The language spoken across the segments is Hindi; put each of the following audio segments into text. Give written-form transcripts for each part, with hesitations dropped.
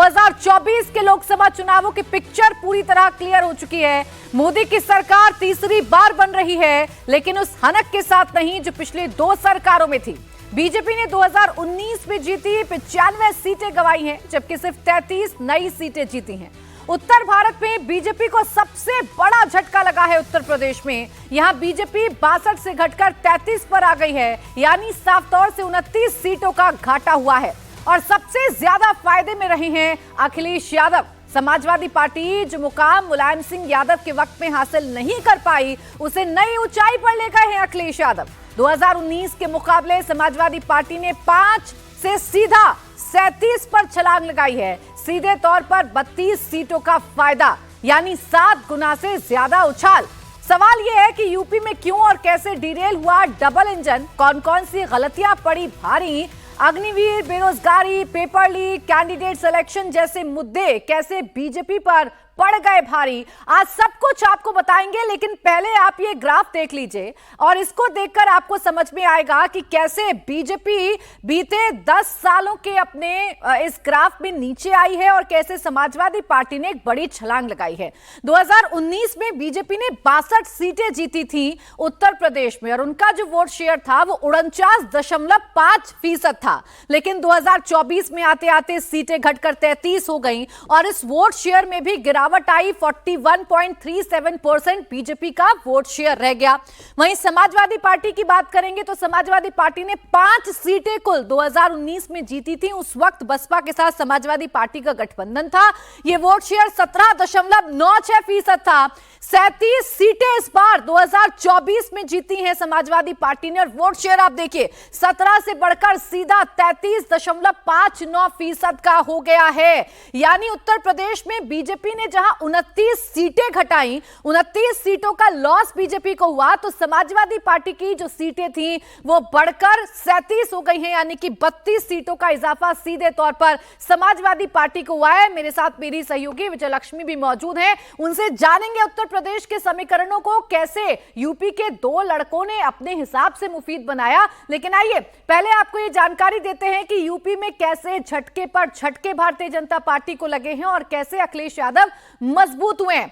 2024 के लोकसभा चुनावों की पिक्चर पूरी तरह क्लियर हो चुकी है। मोदी की सरकार तीसरी बार बन रही है, लेकिन उस हनक के साथ नहीं जो पिछली 2 सरकारों में थी। बीजेपी ने 2019 में जीती 95 सीटें गंवाई हैं, जबकि सिर्फ 33 नई सीटें जीती हैं। उत्तर भारत में बीजेपी को सबसे बड़ा झटका लगा है उत्तर प्रदेश में। यहां बीजेपी 62 से घटकर 33 पर आ गई है, यानी साफ तौर से 29 सीटों का घाटा हुआ है। और सबसे ज्यादा फायदे में रहे हैं अखिलेश यादव। समाजवादी पार्टी जो मुकाम मुलायम सिंह यादव के वक्त में हासिल नहीं कर पाई, उसे नई ऊंचाई पर ले गए हैं अखिलेश यादव। 2019 के मुकाबले समाजवादी पार्टी ने 5 से सीधा 37 पर छलांग लगाई है। सीधे तौर पर 32 सीटों का फायदा, यानी 7 गुना से ज्यादा उछाल। सवाल यह है कि यूपी में क्यों और कैसे डिरेल हुआ डबल इंजन, कौन कौन सी गलतियां पड़ी भारी। अग्निवीर, बेरोजगारी, पेपर लीक, कैंडिडेट सिलेक्शन जैसे मुद्दे कैसे बीजेपी पर पड़ गए भारी। आज सब कुछ आपको बताएंगे, लेकिन पहले आप ये ग्राफ देख लीजिए और इसको देखकर आपको समझ में आएगा कि कैसे बीजेपी बीते 10 सालों के अपने इस ग्राफ में नीचे आई है और कैसे समाजवादी पार्टी ने एक बड़ी छलांग लगाई है। 2019 में बीजेपी ने 62 सीटें जीती थी उत्तर प्रदेश में और उनका जो वोट शेयर था वो 49.5% था। लेकिन 2024 में आते आते सीटें घटकर 33 हो गई और इस वोट शेयर में भी गिरावट आई। 41.37% बीजेपी का वोट शेयर रह गया। वहीं समाजवादी पार्टी की बात करेंगे तो समाजवादी पार्टी ने 5 सीटें कुल 2019 में जीती थी। उस वक्त बसपा के साथ समाजवादी पार्टी का गठबंधन था। यह वोट शेयर 17.96% था। 37 सीटें इस बार 2024 में जीती हैं समाजवादी पार्टी ने और वोट शेयर आप देखिए 17 से बढ़कर सीधा 33.59% का हो गया है। यानी उत्तर प्रदेश में बीजेपी ने जहां 29 सीटें घटाई, 29 सीटों का लॉस बीजेपी को हुआ, तो समाजवादी पार्टी की जो सीटें थी वो बढ़कर 37 हो गई हैं, यानी कि 32 सीटों का इजाफा सीधे तौर पर समाजवादी पार्टी को हुआ है। मेरे साथ मेरी सहयोगी विजय लक्ष्मी भी मौजूद हैं, उनसे जानेंगे उत्तर प्रदेश के समीकरणों को कैसे यूपी के 2 लड़कों ने अपने हिसाब से मुफीद बनाया। लेकिन आइए पहले आपको ये जानकारी देते हैं कि यूपी में कैसे झटके पर झटके भारतीय जनता पार्टी को लगे हैं और कैसे अखिलेश यादव मजबूत हुए हैं।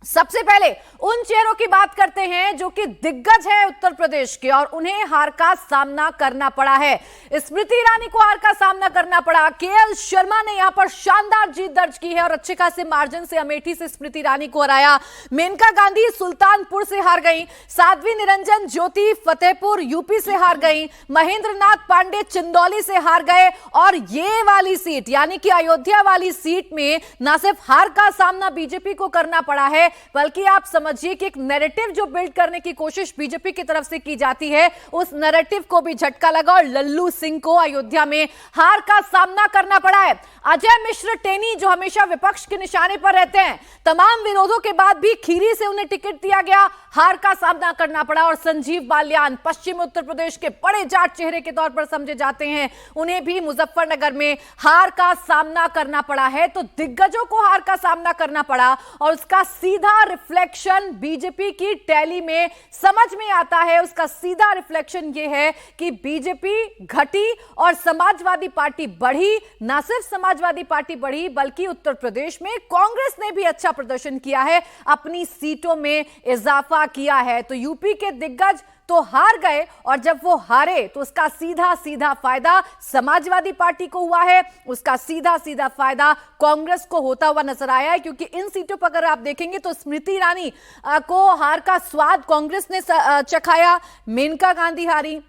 सबसे पहले उन चेहरों की बात करते हैं जो कि दिग्गज है उत्तर प्रदेश के और उन्हें हार का सामना करना पड़ा है। स्मृति ईरानी को हार का सामना करना पड़ा। केएल शर्मा ने यहां पर शानदार जीत दर्ज की है और अच्छे खासे मार्जिन से अमेठी से स्मृति ईरानी को हराया। मेनका गांधी सुल्तानपुर से हार गई। साध्वी निरंजन ज्योति फतेहपुर यूपी से हार गई। महेंद्र नाथ पांडे चंदौली से हार गए और ये वाली सीट यानी कि अयोध्या वाली सीट में न सिर्फ हार का सामना बीजेपी को करना पड़ा है, बल्कि आप समझिए कि एक नैरेटिव जो बिल्ड करने की कोशिश बीजेपी की तरफ से की जाती है, उस नैरेटिव को भी झटका लगा और लल्लू सिंह को अयोध्या में हार का सामना करना पड़ा है। अजय मिश्र टेनी जो हमेशा विपक्ष के निशाने पर रहते हैं, तमाम विरोधों के बाद भी खीरी से उन्हें टिकट दिया गया, हार का सामना करना पड़ा। और संजीव बालियान पश्चिम उत्तर प्रदेश के बड़े जाट चेहरे के तौर पर समझे जाते हैं, उन्हें भी मुजफ्फरनगर में हार का सामना करना पड़ा है। तो दिग्गजों को हार का सामना करना पड़ा और उसका सीधा रिफ्लेक्शन बीजेपी की टैली में समझ में आता है। उसका सीधा रिफ्लेक्शन यह है कि बीजेपी घटी और समाजवादी पार्टी बढ़ी। ना सिर्फ समाजवादी पार्टी बढ़ी बल्कि उत्तर प्रदेश में कांग्रेस ने भी अच्छा प्रदर्शन किया है, अपनी सीटों में इजाफा किया है। तो यूपी के दिग्गज तो हार गए और जब वो हारे तो उसका सीधा सीधा फायदा समाजवादी पार्टी को हुआ है, उसका सीधा सीधा फायदा कांग्रेस को होता हुआ नजर आया है। क्योंकि इन सीटों पर अगर आप देखेंगे तो स्मृति ईरानी को हार का स्वाद कांग्रेस ने चखाया, मेनका गांधी हारी,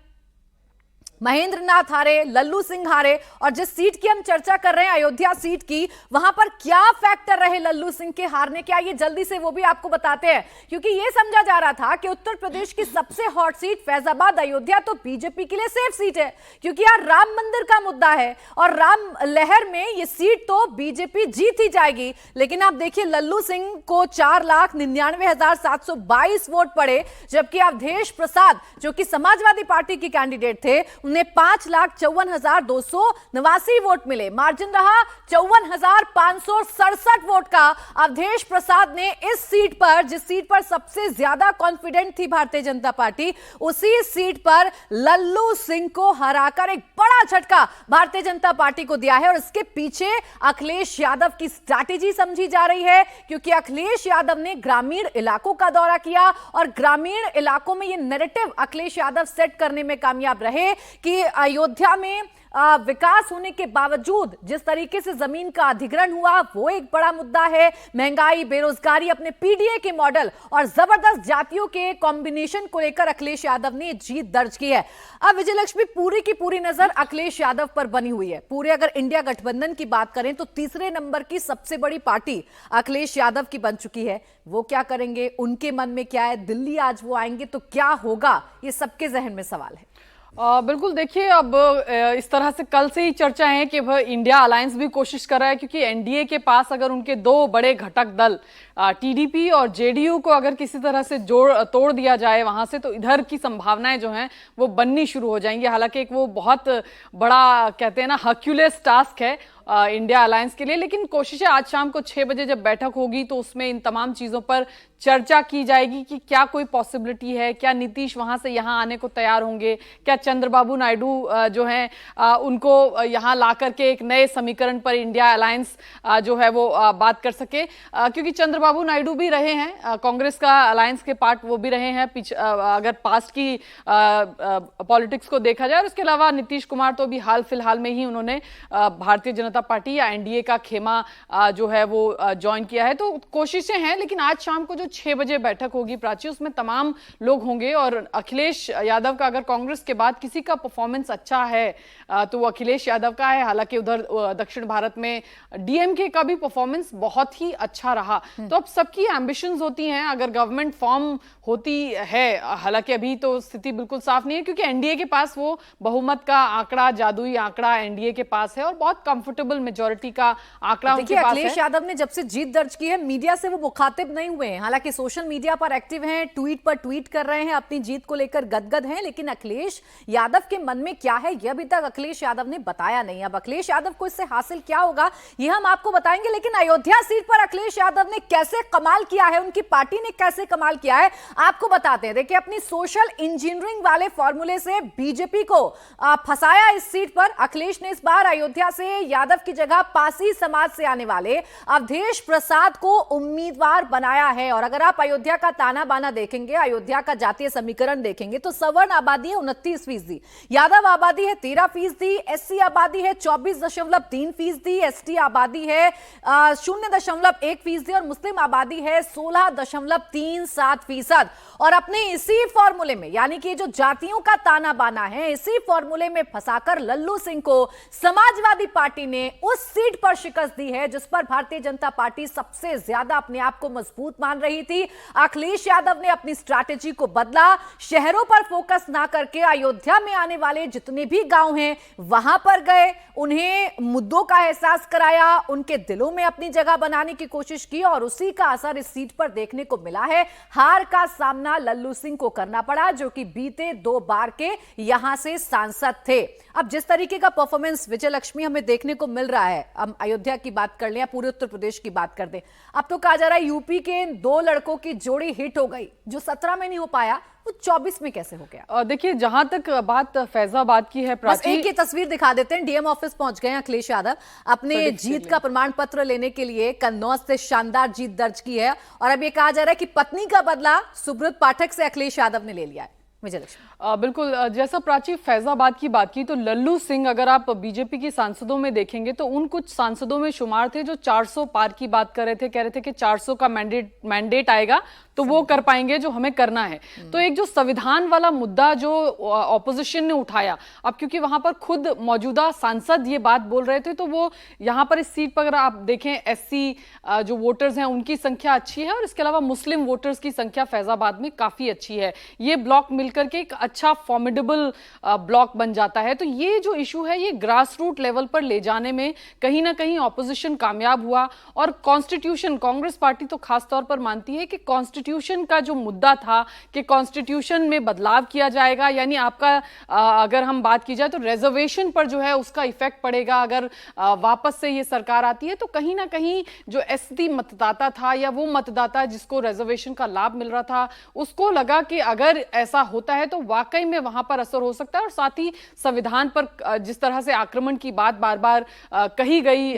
महेंद्र नाथ हारे, लल्लू सिंह हारे। और जिस सीट की हम चर्चा कर रहे हैं अयोध्या सीट की, वहां पर क्या फैक्टर रहे लल्लू सिंह के हारने के, आइए जल्दी से वो भी आपको बताते हैं। क्योंकि यह समझा जा रहा था कि उत्तर प्रदेश की सबसे हॉट सीट फैजाबाद अयोध्या तो बीजेपी के लिए सेफ सीट है, क्योंकि यार राम मंदिर का मुद्दा है और राम लहर में ये सीट तो बीजेपी जीत ही जाएगी। लेकिन आप देखिए लल्लू सिंह को 4,99,722 वोट पड़े, जबकि अवधेश प्रसाद जो कि समाजवादी पार्टी के कैंडिडेट थे उन्हें 5,54,289 वोट मिले। मार्जिन रहा 54,567 वोट का। अवधेश प्रसाद ने इस सीट पर, जिस सीट पर सबसे ज्यादा कॉन्फिडेंट थी भारतीय जनता पार्टी, उसी सीट पर लल्लू सिंह को हराकर एक बड़ा झटका भारतीय जनता पार्टी को दिया है। और इसके पीछे अखिलेश यादव की स्ट्रैटेजी समझी जा रही है, क्योंकि अखिलेश यादव ने ग्रामीण इलाकों का दौरा किया और ग्रामीण इलाकों में यह नैरेटिव अखिलेश यादव सेट करने में कामयाब रहे कि अयोध्या में विकास होने के बावजूद जिस तरीके से जमीन का अधिग्रहण हुआ वो एक बड़ा मुद्दा है। महंगाई, बेरोजगारी, अपने पीडीए के मॉडल और जबरदस्त जातियों के कॉम्बिनेशन को लेकर अखिलेश यादव ने जीत दर्ज की है। अब विजयलक्ष्मी, पूरी की पूरी नजर अखिलेश यादव पर बनी हुई है। पूरे अगर इंडिया गठबंधन की बात करें तो तीसरे नंबर की सबसे बड़ी पार्टी अखिलेश यादव की बन चुकी है। वो क्या करेंगे, उनके मन में क्या है, दिल्ली आज वो आएंगे तो क्या होगा, ये सबके जहन में सवाल है। बिल्कुल, देखिए अब इस तरह से कल से ही चर्चा है कि वह इंडिया अलायंस भी कोशिश कर रहा है, क्योंकि एनडीए के पास अगर उनके दो बड़े घटक दल टीडीपी और जेडीयू को अगर किसी तरह से तोड़ दिया जाए वहां से, तो इधर की संभावनाएं जो हैं वो बननी शुरू हो जाएंगी। हालांकि एक वो बहुत बड़ा, कहते हैं ना, हर्क्यूलेस टास्क है इंडिया अलायंस के लिए, लेकिन कोशिश है आज शाम को 6 बजे जब बैठक होगी तो उसमें इन तमाम चीजों पर चर्चा की जाएगी कि क्या कोई पॉसिबिलिटी है, क्या नीतीश वहां से यहां आने को तैयार होंगे, क्या चंद्रबाबू नायडू जो हैं उनको यहां ला करके एक नए समीकरण पर इंडिया अलायंस जो है वो बात कर सके, क्योंकि चंद्रबाबू नायडू भी रहे हैं कांग्रेस का अलायंस के पार्ट, वो भी रहे हैं अगर पास्ट की पॉलिटिक्स को देखा जाए। और इसके अलावा नीतीश कुमार तो अभी हाल फिलहाल में ही उन्होंने भारतीय जनता पार्टी या एनडीए का खेमा जो है वो ज्वाइन किया है। तो कोशिशें हैं, लेकिन आज शाम को जो 6 बजे बैठक होगी प्राची, उसमें तमाम लोग होंगे और अखिलेश यादव का अगर कांग्रेस के बाद किसी का परफॉर्मेंस अच्छा है तो वो अखिलेश यादव का है। हालांकि उधर दक्षिण भारत में डीएमके का भी परफॉर्मेंस बहुत ही अच्छा रहा। तो अब सबकी एम्बिशंस होती हैं, अगर गवर्नमेंट फॉर्म होती है, हालांकि अभी तो स्थिति बिल्कुल साफ नहीं है, क्योंकि एनडीए के पास वो बहुमत का आंकड़ा, जादुई आंकड़ा एनडीए के पास है और बहुत कंफर्टेबल मेजॉरिटी का आंकड़ा उनके पास है। अखिलेश यादव ने जब से जीत दर्ज की है, मीडिया से वो मुखातिब नहीं हुए हैं। हालांकि सोशल मीडिया पर एक्टिव हैं, ट्वीट पर ट्वीट कर रहे हैं, अपनी जीत को लेकर गदगद हैं, लेकिन अखिलेश यादव के मन में क्या है यह अभी तक अखिलेश यादव ने बताया नहीं। अब अखिलेश यादव को इससे हासिल क्या होगा यह हम आपको बताएंगे, लेकिन अयोध्या सीट पर अखिलेश यादव ने कैसे कमाल किया है, उनकी पार्टी ने कैसे कमाल किया है, आपको बताते हैं। देखिए, अपनी सोशल इंजीनियरिंग वाले फॉर्मूले से बीजेपी को फंसाया इस सीट पर। अखिलेश ने इस बार अयोध्या से यादव की जगह पासी समाज से आने वाले अवधेश प्रसाद को उम्मीदवार बनाया है। और अगर आप अयोध्या का ताना बाना देखेंगे, अयोध्या का जातीय समीकरण देखेंगे, तो सवर्ण आबादी है 29%, यादव आबादी है 13%, एससी आबादी है 24.3%, एसटी आबादी है 0.1% और मुस्लिम आबादी है 16.37%। और अपने इसी फॉर्मूले में, यानी कि जो जातियों का ताना बाना है, इसी फॉर्मूले में फंसाकर लल्लू सिंह को समाजवादी पार्टी ने उस सीट पर शिकस्त दी है जिस पर भारतीय जनता पार्टी सबसे ज्यादा अपने आप को मजबूत मान रही थी। अखिलेश यादव ने अपनी स्ट्रैटेजी को बदला, शहरों पर फोकस ना करके अयोध्या में आने वाले जितने भी गांव हैं वहां पर गए, उन्हें मुद्दों का एहसास कराया, उनके दिलों में अपनी जगह बनाने की कोशिश की और उसी का असर इस सीट पर देखने को मिला है। हार का सामना लल्लू सिंह को करना पड़ा, जो कि बीते 2 बार के यहां से सांसद थे। अब जिस तरीके का परफॉर्मेंस विजय लक्ष्मी हमें देखने को मिल रहा है, हम अयोध्या की बात कर लें या पूरे उत्तर प्रदेश की बात कर दें, अब तो कहा जा रहा है यूपी के इन 2 लड़कों की जोड़ी हिट हो गई। जो 17 में नहीं हो पाया वो 24 में कैसे हो गया? देखिए, जहां तक बात फैजाबाद की है प्राची, एक ही तस्वीर दिखा देते हैं। डीएम ऑफिस पहुंच गए अखिलेश यादव, अपने जीत का प्रमाण पत्र लेने के लिए। कन्नौज से शानदार जीत दर्ज की है और अब ये कहा जा रहा है कि पत्नी का बदला सुब्रत पाठक से अखिलेश यादव ने ले लिया है। बिल्कुल, जैसा प्राची फैजाबाद की बात की, तो लल्लू सिंह अगर आप बीजेपी की सांसदों में देखेंगे तो उन कुछ सांसदों में शुमार थे जो 400 पार की बात कर रहे थे, कह रहे थे कि 400 का मैंडेट आएगा तो वो कर पाएंगे जो हमें करना है। तो एक जो संविधान वाला मुद्दा जो ऑपोजिशन ने उठाया, अब क्योंकि वहां पर खुद मौजूदा सांसद ये बात बोल रहे थे, तो वो यहाँ पर इस सीट पर अगर आप देखें एससी जो वोटर्स हैं उनकी संख्या अच्छी है और इसके अलावा मुस्लिम वोटर्स की संख्या फैजाबाद में काफी अच्छी है। ये ब्लॉक मिल मिलकर के एक अच्छा फॉर्मिडेबल ब्लॉक बन जाता है। तो ये जो इशू है ये ग्रास रूट लेवल पर ले जाने में कहीं ना कहीं ऑपोजिशन कामयाब हुआ। और कॉन्स्टिट्यूशन, कांग्रेस पार्टी तो खास तौर पर मानती है कि कॉन्स्टिट्यूशन का जो मुद्दा था कि कॉन्स्टिट्यूशन में बदलाव किया जाएगा, यानी आपका अगर हम बात की जाए तो रिजर्वेशन पर जो है उसका इफेक्ट पड़ेगा अगर वापस से ये सरकार आती है। तो कहीं ना कहीं जो एसटी मतदाता था या वो मतदाता जिसको रिजर्वेशन का लाभ मिल रहा था, उसको लगा कि अगर ऐसा होता है तो वाकई में वहां पर असर हो सकता है। और साथ ही संविधान पर जिस तरह से आक्रमण की बात बार बार कही गई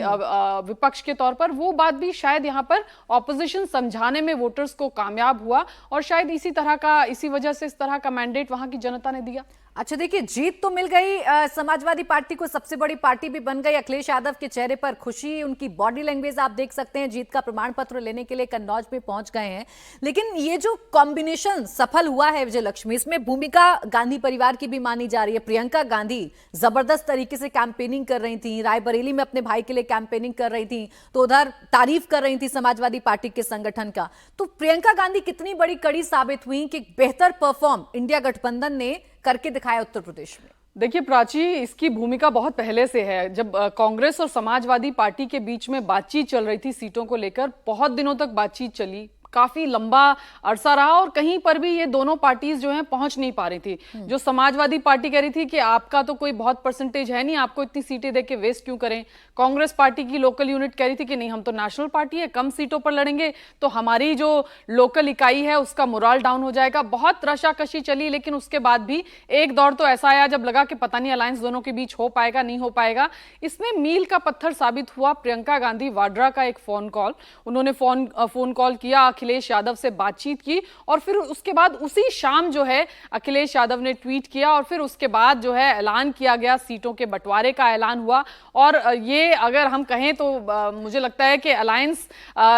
विपक्ष के तौर पर, वो बात भी शायद यहां पर ऑपोजिशन समझाने में वोटर्स को कामयाब हुआ और शायद इसी वजह से इस तरह का मैंडेट वहां की जनता ने दिया। अच्छा देखिए, जीत तो मिल गई समाजवादी पार्टी को, सबसे बड़ी पार्टी भी बन गई। अखिलेश यादव के चेहरे पर खुशी, उनकी बॉडी लैंग्वेज आप देख सकते हैं। जीत का प्रमाण पत्र लेने के लिए कन्नौज में पहुंच गए हैं। लेकिन ये जो कॉम्बिनेशन सफल हुआ है विजय लक्ष्मी, इसमें भूमिका गांधी परिवार की भी मानी जा रही है। प्रियंका गांधी जबरदस्त तरीके से कैंपेनिंग कर रही थी, रायबरेली में अपने भाई के लिए कैंपेनिंग कर रही थी, तो उधर तारीफ कर रही थी समाजवादी पार्टी के संगठन का। तो प्रियंका गांधी कितनी बड़ी कड़ी साबित हुई कि बेहतर परफॉर्म इंडिया गठबंधन ने करके दिखाया उत्तर प्रदेश में। देखिए प्राची, इसकी भूमिका बहुत पहले से है। जब कांग्रेस और समाजवादी पार्टी के बीच में बातचीत चल रही थी सीटों को लेकर, बहुत दिनों तक बातचीत चली, काफी लंबा अरसा रहा और कहीं पर भी ये दोनों पार्टीज जो हैं पहुंच नहीं पा रही थी। जो समाजवादी पार्टी कह रही थी कि आपका तो कोई बहुत परसेंटेज है नहीं, आपको इतनी सीटें देके वेस्ट क्यों करें। कांग्रेस पार्टी की लोकल यूनिट कह रही थी कि नहीं, हम तो नेशनल पार्टी है, कम सीटों पर लड़ेंगे तो हमारी जो लोकल इकाई है उसका मोराल डाउन हो जाएगा। बहुत रशाकशी चली, लेकिन उसके बाद भी एक दौर तो ऐसा आया जब लगा कि पता नहीं अलायंस दोनों के बीच हो पाएगा नहीं हो पाएगा। इसमें मील का पत्थर साबित हुआ प्रियंका गांधी वाड्रा का एक फोन कॉल। उन्होंने फोन कॉल किया, अखिलेश यादव से बातचीत की और फिर उसके बाद उसी शाम जो है अखिलेश यादव ने ट्वीट किया और फिर उसके बाद जो है ऐलान किया गया, सीटों के बंटवारे का ऐलान हुआ। और ये अगर हम कहें तो मुझे लगता है कि अलायंस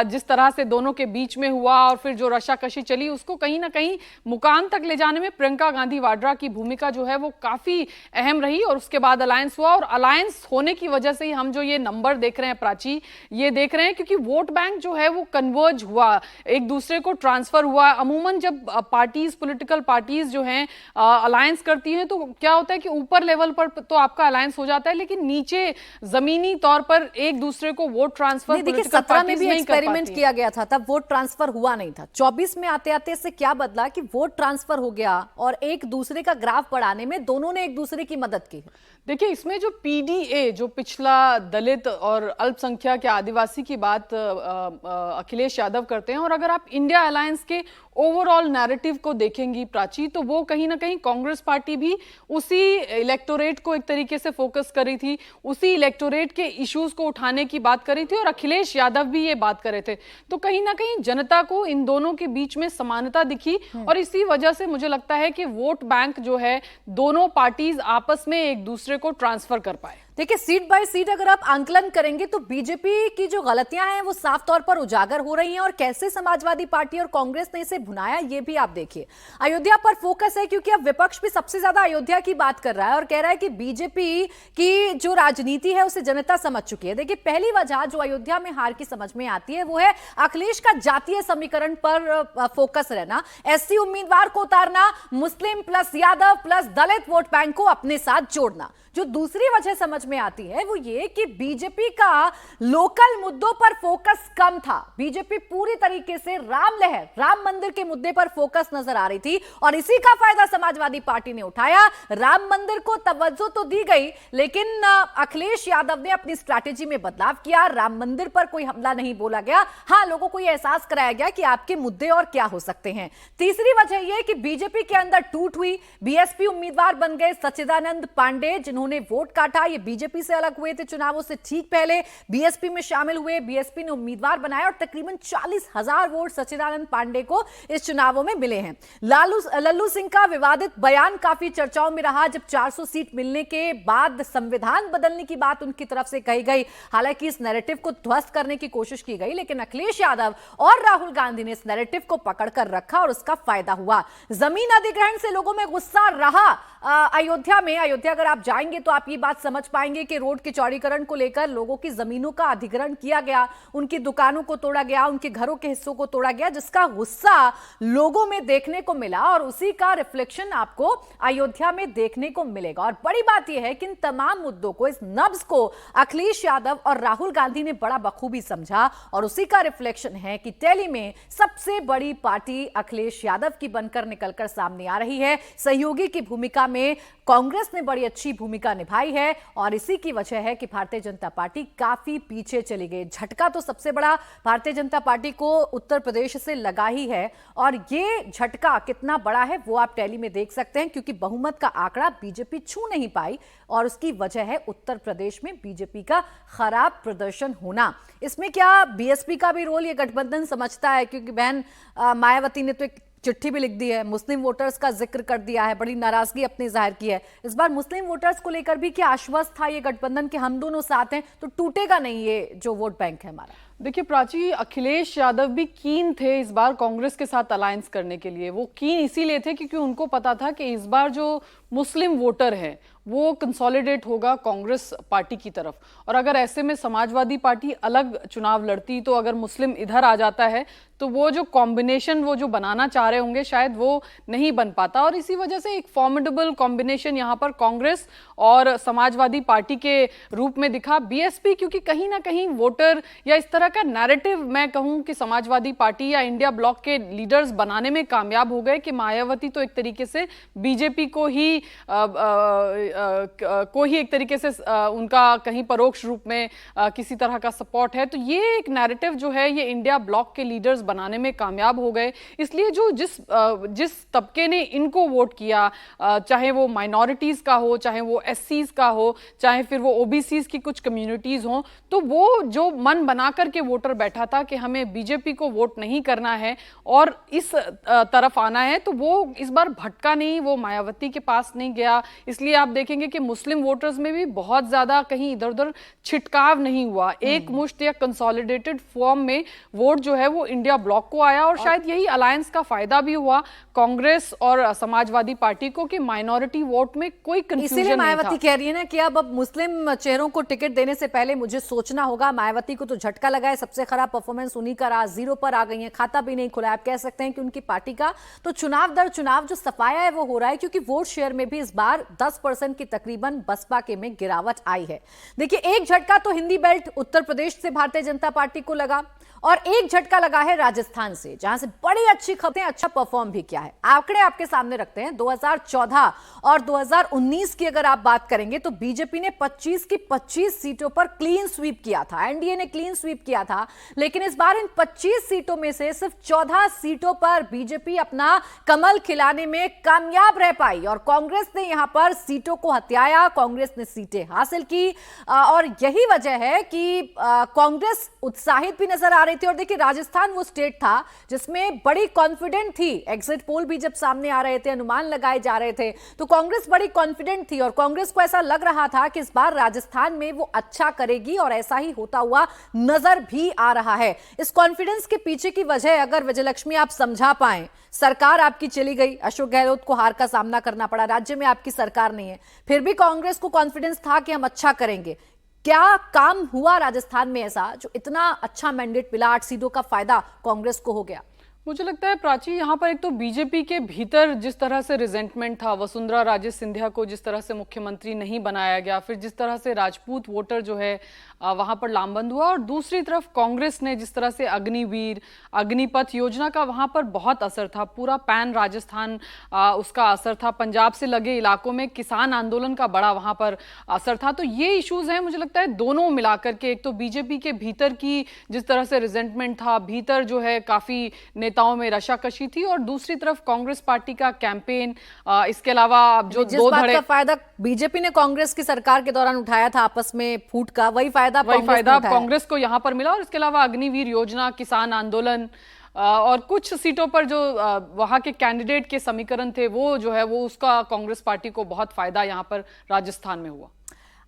जिस तरह से दोनों के बीच में हुआ और फिर जो रशाकशी चली, उसको कहीं ना कहीं मुकाम तक ले जाने में प्रियंका गांधी वाड्रा की भूमिका जो है वो काफी अहम रही। और उसके बाद अलायंस हुआ और अलायंस होने की वजह से ही हम जो ये नंबर देख रहे हैं प्राची, ये देख रहे हैं क्योंकि वोट बैंक जो है वो कन्वर्ज हुआ, एक दूसरे को ट्रांसफर हुआ। अमूमन जब पार्टीज, पॉलिटिकल पार्टीज जो हैं अलायंस करती हैं तो क्या होता है कि ऊपर लेवल पर तो आपका अलायंस हो जाता है, लेकिन नीचे जमीनी तौर पर एक दूसरे को वोट ट्रांसफर देखिए 17 में भी एक्सपेरिमेंट किया गया था, तब वोट ट्रांसफर हुआ नहीं था। 24 में आते आते से क्या बदला कि वोट ट्रांसफर हो गया और एक दूसरे का ग्राफ बढ़ाने में दोनों ने एक दूसरे की मदद की। देखिए इसमें जो पीडीए, जो पिछला दलित और अल्पसंख्यक या आदिवासी की बात अखिलेश यादव करते हैं, और अगर आप इंडिया अलायंस के ओवरऑल नैरेटिव को देखेंगी प्राची, तो वो कहीं ना कहीं कांग्रेस पार्टी भी उसी इलेक्टोरेट को एक तरीके से फोकस कर रही थी, उसी इलेक्टोरेट के इश्यूज को उठाने की बात कर रही थी और अखिलेश यादव भी ये बात कर रहे थे। तो कहीं ना कहीं जनता को इन दोनों के बीच में समानता दिखी और इसी वजह से मुझे लगता है कि वोट बैंक जो है दोनों पार्टीज आपस में एक दूसरे को ट्रांसफर कर पाए। देखिए सीट बाय सीट अगर आप आंकलन करेंगे तो बीजेपी की जो गलतियां हैं वो साफ तौर पर उजागर हो रही हैं और कैसे समाजवादी पार्टी और कांग्रेस ने इसे भुनाया ये भी आप देखिए। अयोध्या पर फोकस है क्योंकि अब विपक्ष भी सबसे ज्यादा अयोध्या की बात कर रहा है और कह रहा है कि बीजेपी की जो राजनीति है उसे जनता समझ चुकी है। देखिए पहली वजह जो अयोध्या में हार की समझ में आती है वो है अखिलेश का जातीय समीकरण पर फोकस रहना, एससी उम्मीदवार को उतारना, मुस्लिम प्लस यादव प्लस दलित वोट बैंक को अपने साथ जोड़ना। जो दूसरी वजह समझ में आती है वो ये कि बीजेपी का लोकल मुद्दों पर फोकस कम था। बीजेपी पूरी तरीके से राम लहर, राम मंदिर के मुद्दे पर फोकस नजर आ रही थी और इसी का फायदा समाजवादी पार्टी ने उठाया। राम मंदिर को तवज्जो तो दी गई लेकिन अखिलेश यादव ने अपनी स्ट्रैटेजी में बदलाव किया। राम मंदिर पर कोई हमला नहीं बोला गया, हाँ लोगों को यह एहसास कराया गया कि आपके मुद्दे और क्या हो सकते हैं। तीसरी वजह यह कि बीजेपी के अंदर टूट हुई, बीएसपी उम्मीदवार बन गए सच्चिदानंद पांडे जिन्होंने वोट काटा। ये बीजेपी से अलग हुए थे चुनावों से ठीक पहले, बीएसपी में शामिल हुए, बीएसपी ने उम्मीदवार बनाया और तकरीबन 40,000 वोट सच्चिदानंद पांडे को इस चुनावों में मिले हैं। लल्लू सिंह का विवादित बयान काफी चर्चाओं में रहा जब 400 सीट मिलने के बाद संविधान बदलने की बात उनकी तरफ से कही गई। हालांकि इस नैरेटिव को ध्वस्त करने की कोशिश की गई लेकिन अखिलेश यादव और राहुल गांधी ने इस नैरेटिव को पकड़कर रखा और उसका फायदा हुआ। जमीन अधिग्रहण से लोगों में गुस्सा रहा अयोध्या में। अयोध्या अगर आप जाएंगे तो आप ये बात समझ पाए पाएंगे कि रोड के चौड़ीकरण को लेकर लोगों की जमीनों का अधिग्रहण किया गया, उनकी दुकानों को तोड़ा गया, उनके घरों के हिस्सों को तोड़ा गया, जिसका गुस्सा लोगों में देखने को मिला और उसी का रिफ्लेक्शन आपको अयोध्या में देखने को मिलेगा। और बड़ी बात यह है कि इन तमाम मुद्दों को, इस नब्ज को अखिलेश यादव और राहुल गांधी ने बड़ा बखूबी समझा और उसी का रिफ्लेक्शन है कि दिल्ली में सबसे बड़ी पार्टी अखिलेश यादव की बनकर निकलकर सामने आ रही है। सहयोगी की भूमिका में कांग्रेस ने बड़ी अच्छी भूमिका निभाई है और इसी की वजह है कि भारतीय जनता पार्टी काफी पीछे चली गई। झटका तो सबसे बड़ा भारतीय जनता पार्टी को उत्तर प्रदेश से लगा ही है और ये झटका कितना बड़ा है वो आप दिल्ली में देख सकते हैं, क्योंकि बहुमत का आंकड़ा बीजेपी छू नहीं पाई और उसकी वजह है उत्तर प्रदेश में बीजेपी का खराब प्रदर्शन होना। इसमें क्या बीएसपी का भी रोल ये गठबंधन समझता है? क्योंकि बहन मायावती ने तो एक चिट्ठी भी लिख दी है, मुस्लिम वोटर्स का जिक्र कर दिया है, बड़ी नाराजगी अपनी जाहिर की है। इस बार मुस्लिम वोटर्स को लेकर भी क्या आश्वस्त था ये गठबंधन कि हम दोनों साथ हैं तो टूटेगा नहीं ये जो वोट बैंक है हमारा? देखिए प्राची, अखिलेश यादव भी कीन थे इस बार कांग्रेस के साथ अलायंस करने के लिए। वो कीन इसीलिए थे क्योंकि उनको पता था कि इस बार जो मुस्लिम वोटर है वो कंसोलिडेट होगा कांग्रेस पार्टी की तरफ, और अगर ऐसे में समाजवादी पार्टी अलग चुनाव लड़ती तो अगर मुस्लिम इधर आ जाता है तो वो जो कॉम्बिनेशन वो जो बनाना चाह रहे होंगे शायद वो नहीं बन पाता। और इसी वजह से एक फॉर्मिडेबल कॉम्बिनेशन यहाँ पर कांग्रेस और समाजवादी पार्टी के रूप में दिखा। बीएसपी क्योंकि कहीं ना कहीं वोटर या इस तरह का नैरेटिव मैं कहूं कि समाजवादी पार्टी या इंडिया ब्लॉक के लीडर्स बनाने में कामयाब हो गए कि मायावती तो एक तरीके से बीजेपी को ही एक तरीके से उनका कहीं परोक्ष रूप में किसी तरह का सपोर्ट है। तो ये एक नैरेटिव जो है ये इंडिया ब्लॉक के लीडर्स बनाने में कामयाब हो गए। इसलिए जो जिस तबके ने इनको वोट किया, चाहे वो माइनॉरिटीज का हो, चाहे वो एससीज का हो, चाहे फिर वो ओबीसीज की कुछ कम्युनिटीज हो, तो वो जो मन बना करके वोटर बैठा था कि हमें बीजेपी को वोट नहीं करना है और इस तरफ आना है, तो वो इस बार भटका नहीं, वो मायावती के पास नहीं गया। इसलिए आप देखेंगे कि मुस्लिम वोटर्स में भी बहुत ज्यादा कहीं इधर उधर छिटकाव नहीं हुआ, एक मुश्त या कंसोलिडेटेड फॉर्म में वोट जो है वो इंडिया ब्लॉक को आया। और शायद यही अलायंस का फायदा भी हुआ कांग्रेस और समाजवादी पार्टी को कि माइनॉरिटी वोट में कोई कंफ्यूजन नहीं था। मायावती कह रही है ना कि अब मुस्लिम चेहरों को टिकट देने से पहले मुझे सोचना होगा। मायावती को तो झटका लगा है, सबसे खराब परफॉर्मेंस उन्हीं का रहा, 0 पर आ गई है, खाता भी नहीं खुला। आप कह सकते हैं कि उनकी पार्टी का तो चुनाव दर चुनाव जो सफाया है वो हो रहा है, क्योंकि वोट शेयर में भी इस बार 10% की तकरीबन बसपा के में गिरावट आई है। देखिए, एक झटका तो हिंदी बेल्ट उत्तर प्रदेश से भारतीय जनता पार्टी को लगा और एक झटका लगा है राजस्थान से, जहां से बड़ी अच्छी खबरें, अच्छा परफॉर्म भी किया है। आंकड़े आपके सामने रखते हैं। 2014 और 2019 की अगर आप बात करेंगे तो बीजेपी ने 25 की 25 सीटों पर क्लीन स्वीप किया था, एनडीए ने क्लीन स्वीप किया था। लेकिन इस बार इन 25 सीटों में से सिर्फ 14 सीटों पर बीजेपी अपना कमल खिलाने में कामयाब रह पाई और कांग्रेस ने यहां पर सीटों को हथियाया, कांग्रेस ने सीटें हासिल की और यही वजह है कि कांग्रेस उत्साहित भी नजर आ रही थी। और देखिए, राजस्थान वो स्टेट था जिसमें बड़ी कॉन्फिडेंट थी। एग्जिट पोल भी जब सामने आ रहे थे, अनुमान लगाए जा रहे थे, तो कांग्रेस बड़ी कॉन्फिडेंट थी और कांग्रेस को ऐसा लग रहा था कि इस बार राजस्थान में वो अच्छा करेगी और ऐसा ही होता हुआ नजर भी आ रहा है। इस कॉन्फिडेंस के पीछे की वजह अगर विजयलक्ष्मी आप समझा पाए, सरकार आपकी चली गई, अशोक गहलोत को हार का सामना करना पड़ा, राज्य में आपकी सरकार नहीं है, फिर भी कांग्रेस को कॉन्फिडेंस था कि हम अच्छा करेंगे। क्या काम हुआ राजस्थान में ऐसा जो इतना अच्छा मैंडेट मिला, 8 सीटों का फायदा कांग्रेस को हो गया? मुझे लगता है प्राची, यहाँ पर एक तो बीजेपी के भीतर जिस तरह से रिजेंटमेंट था, वसुंधरा राजे सिंधिया को जिस तरह से मुख्यमंत्री नहीं बनाया गया, फिर जिस तरह से राजपूत वोटर जो है वहां पर लामबंद हुआ, और दूसरी तरफ कांग्रेस ने जिस तरह से अग्निवीर, अग्निपथ योजना का वहां पर बहुत असर था, पूरा पैन राजस्थान उसका असर था, पंजाब से लगे इलाकों में किसान आंदोलन का बड़ा वहां पर असर था। तो ये इश्यूज हैं, मुझे लगता है दोनों मिलाकर के, एक तो बीजेपी के भीतर की जिस तरह से रिजेंटमेंट था, भीतर जो है काफी नेताओं में रशाकशी थी, और दूसरी तरफ कांग्रेस पार्टी का कैंपेन, इसके अलावा जो जिस बात का फायदा बीजेपी ने कांग्रेस की सरकार के दौरान उठाया था आपस में फूट का, वही फायदा कांग्रेस को यहां पर मिला। और इसके अलावा अग्निवीर योजना, किसान आंदोलन और कुछ सीटों पर जो वहां के कैंडिडेट के समीकरण थे वो जो है वो उसका कांग्रेस पार्टी को बहुत फायदा यहां पर राजस्थान में हुआ।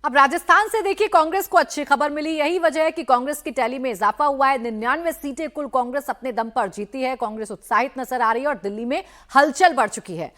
अब राजस्थान से देखिए, कांग्रेस को अच्छी खबर मिली। यही वजह है कि कांग्रेस की टैली में इजाफा हुआ है। 99 सीटें कुल कांग्रेस अपने दम पर जीती है। कांग्रेस उत्साहित नजर आ रही है और दिल्ली में हलचल बढ़ चुकी है।